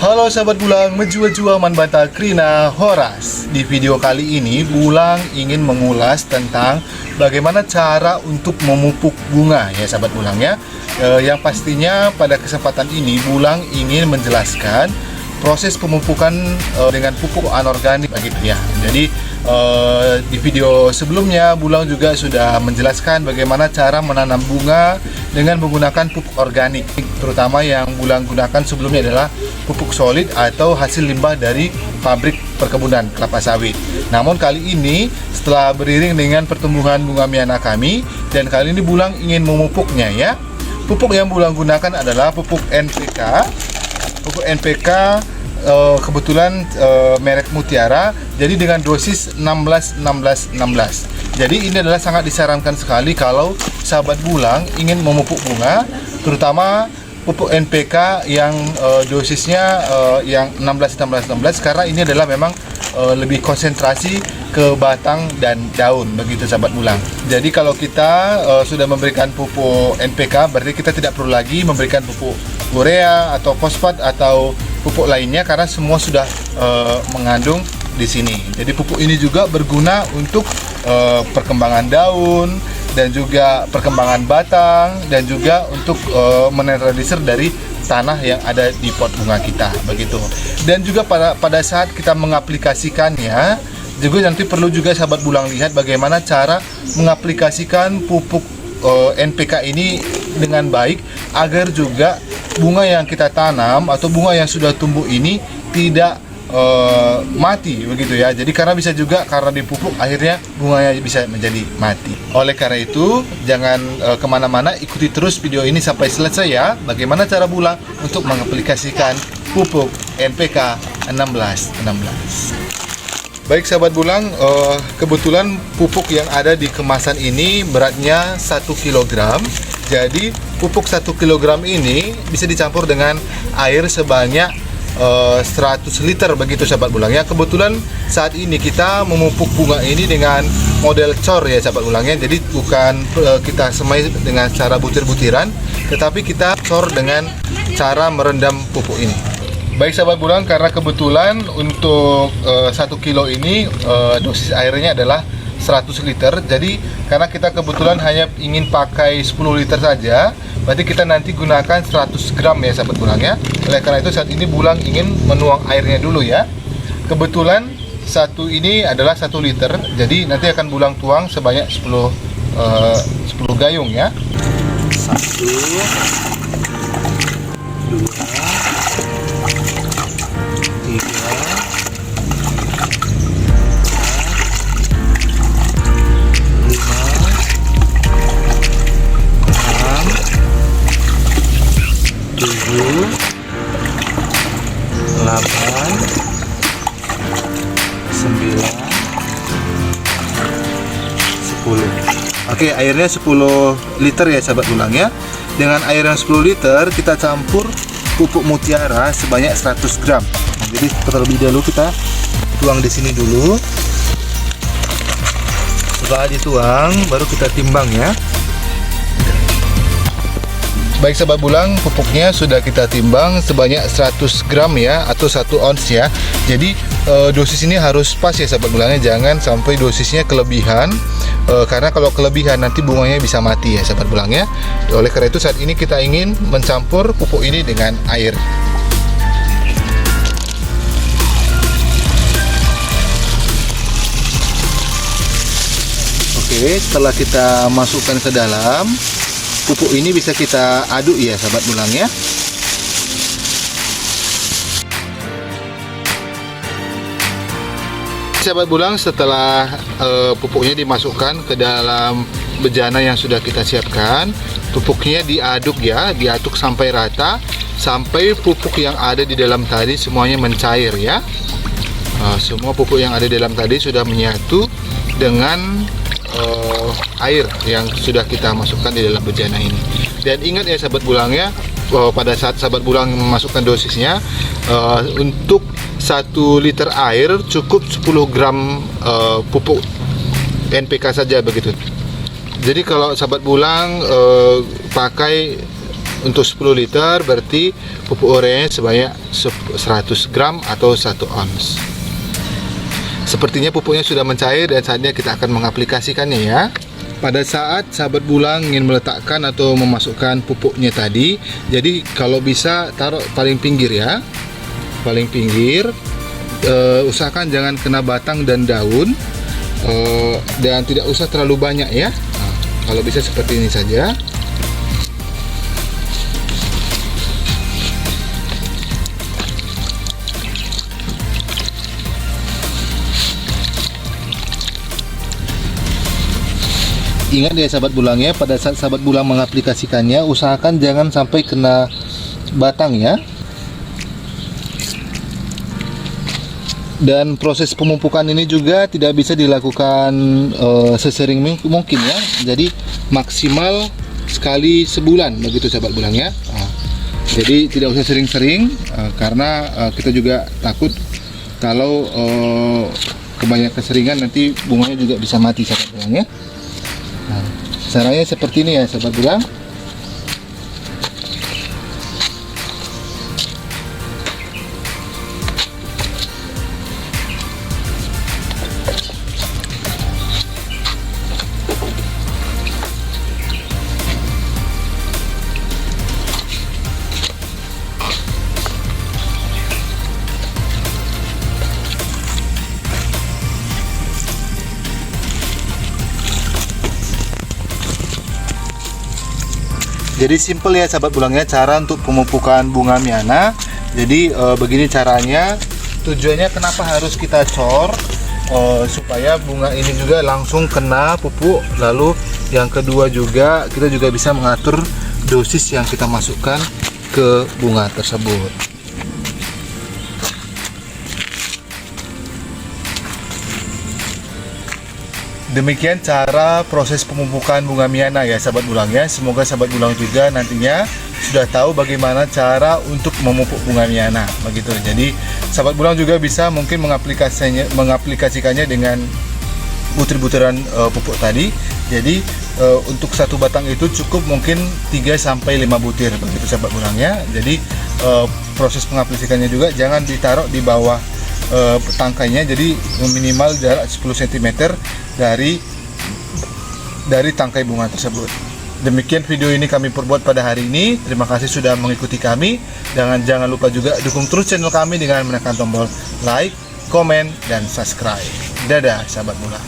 Halo sahabat Bulang, menjua-jua manbanta Krina Horas. Di video kali ini Bulang ingin mengulas tentang bagaimana cara untuk memupuk bunga ya sahabat Bulang ya. Yang pastinya pada kesempatan ini Bulang ingin menjelaskan proses pemupukan dengan pupuk anorganik begitu ya. Jadi di video sebelumnya Bulang juga sudah menjelaskan bagaimana cara menanam bunga dengan menggunakan pupuk organik. Terutama yang Bulang gunakan sebelumnya adalah pupuk solid atau hasil limbah dari pabrik perkebunan kelapa sawit. Namun kali ini setelah beriring dengan pertumbuhan bunga miana kami, dan kali ini Bulang ingin memupuknya ya. Pupuk yang Bulang gunakan adalah pupuk NPK. Pupuk NPK kebetulan merek Mutiara, jadi dengan dosis 16-16-16. Jadi ini adalah sangat disarankan sekali kalau sahabat Bulang ingin memupuk bunga, terutama pupuk NPK yang dosisnya yang 16-16-16, karena ini adalah memang lebih konsentrasi ke batang dan daun begitu sahabat Bulang. Jadi kalau kita sudah memberikan pupuk NPK, berarti kita tidak perlu lagi memberikan pupuk urea atau fosfat atau pupuk lainnya, karena semua sudah mengandung di sini. Jadi pupuk ini juga berguna untuk perkembangan daun dan juga perkembangan batang, dan juga untuk menetralisir dari tanah yang ada di pot bunga kita begitu. Dan juga pada saat kita mengaplikasikannya juga nanti perlu juga sahabat Bulang lihat bagaimana cara mengaplikasikan pupuk NPK ini dengan baik, agar juga bunga yang kita tanam atau bunga yang sudah tumbuh ini tidak mati begitu ya. Jadi karena bisa juga karena dipupuk akhirnya bunganya bisa menjadi mati. Oleh karena itu jangan kemana-mana, ikuti terus video ini sampai selesai ya, bagaimana cara Bulang untuk mengaplikasikan pupuk NPK 16-16. Baik sahabat Bulang, kebetulan pupuk yang ada di kemasan ini beratnya 1 kg. Jadi pupuk 1 kg ini bisa dicampur dengan air sebanyak 100 liter begitu sahabat Bulang ya. Kebetulan saat ini kita memupuk bunga ini dengan model cor ya sahabat Bulang ya. Jadi bukan kita semai dengan cara butir-butiran, tetapi kita cor dengan cara merendam pupuk ini. Baik sahabat Bulang, karena kebetulan untuk 1 kilo ini dosis airnya adalah 100 liter. Jadi karena kita kebetulan hanya ingin pakai 10 liter saja, berarti kita nanti gunakan 100 gram ya sahabat Bulang ya. Oleh karena itu saat ini Bulang ingin menuang airnya dulu ya. Kebetulan satu ini adalah 1 liter, jadi nanti akan Bulang tuang sebanyak 10 gayung ya. 1, 2, 10. Oke, airnya 10 liter ya sahabat Bulang ya. Dengan air yang 10 liter kita campur pupuk Mutiara sebanyak 100 gram. Nah, jadi terlebih dahulu kita tuang di sini dulu. Setelah dituang baru kita timbang ya. Baik sahabat Bulang, pupuknya sudah kita timbang sebanyak 100 gram ya, atau 1 ons ya. Jadi dosis ini harus pas ya sahabat Bulangnya, jangan sampai dosisnya kelebihan, karena kalau kelebihan nanti bunganya bisa mati ya sahabat Bulangnya. Oleh karena itu saat ini kita ingin mencampur pupuk ini dengan air. Oke, setelah kita masukkan ke dalam, pupuk ini bisa kita aduk ya sahabat Bulang ya. Sahabat Bulang, setelah pupuknya dimasukkan ke dalam bejana yang sudah kita siapkan, pupuknya diaduk ya, diaduk sampai rata, sampai pupuk yang ada di dalam tadi semuanya mencair ya. Semua pupuk yang ada di dalam tadi sudah menyatu dengan air yang sudah kita masukkan di dalam bejana ini. Dan ingat ya sahabat Bulang ya, pada saat sahabat Bulang memasukkan dosisnya, untuk 1 liter air cukup 10 gram pupuk NPK saja begitu. Jadi kalau sahabat Bulang pakai Untuk 10 liter berarti pupuk urea sebanyak 100 gram atau 1 ons. Sepertinya pupuknya sudah mencair dan saatnya kita akan mengaplikasikannya ya. Pada saat sahabat bulang ingin meletakkan atau memasukkan pupuknya tadi, jadi kalau bisa taruh paling pinggir ya. Paling pinggir, usahakan jangan kena batang dan daun, dan tidak usah terlalu banyak ya. Nah, kalau bisa seperti ini saja. Ingat ya sahabat bulangnya, pada saat sahabat bulang mengaplikasikannya, usahakan jangan sampai kena batang ya. Dan proses pemupukan ini juga tidak bisa dilakukan sesering mungkin ya. Jadi maksimal sekali sebulan begitu sahabat bulangnya. Jadi tidak usah sering-sering, karena kita juga takut kalau kebanyakan keseringan nanti bunganya juga bisa mati sahabat bulangnya. Nah, caranya seperti ini ya sahabat bulang. Jadi simple ya sahabat bulangnya cara untuk pemupukan bunga miana. Jadi begini caranya. Tujuannya kenapa harus kita cor, supaya bunga ini juga langsung kena pupuk. Lalu yang kedua juga kita juga bisa mengatur dosis yang kita masukkan ke bunga tersebut. Demikian cara proses pemupukan bunga miana ya sahabat bulangnya. Semoga sahabat bulang juga nantinya sudah tahu bagaimana cara untuk memupuk bunga miana begitu. Jadi sahabat bulang juga bisa mungkin mengaplikasikannya dengan butir-butiran pupuk tadi. Jadi untuk satu batang itu cukup mungkin 3-5 butir begitu sahabat bulangnya. Jadi proses pengaplikasikannya juga jangan ditaruh di bawah tangkainya, jadi minimal jarak 10 cm dari tangkai bunga tersebut. Demikian video ini kami perbuat pada hari ini. Terima kasih sudah mengikuti kami. Jangan lupa juga dukung terus channel kami dengan menekan tombol like, komen, dan subscribe. Dadah sahabat bulang.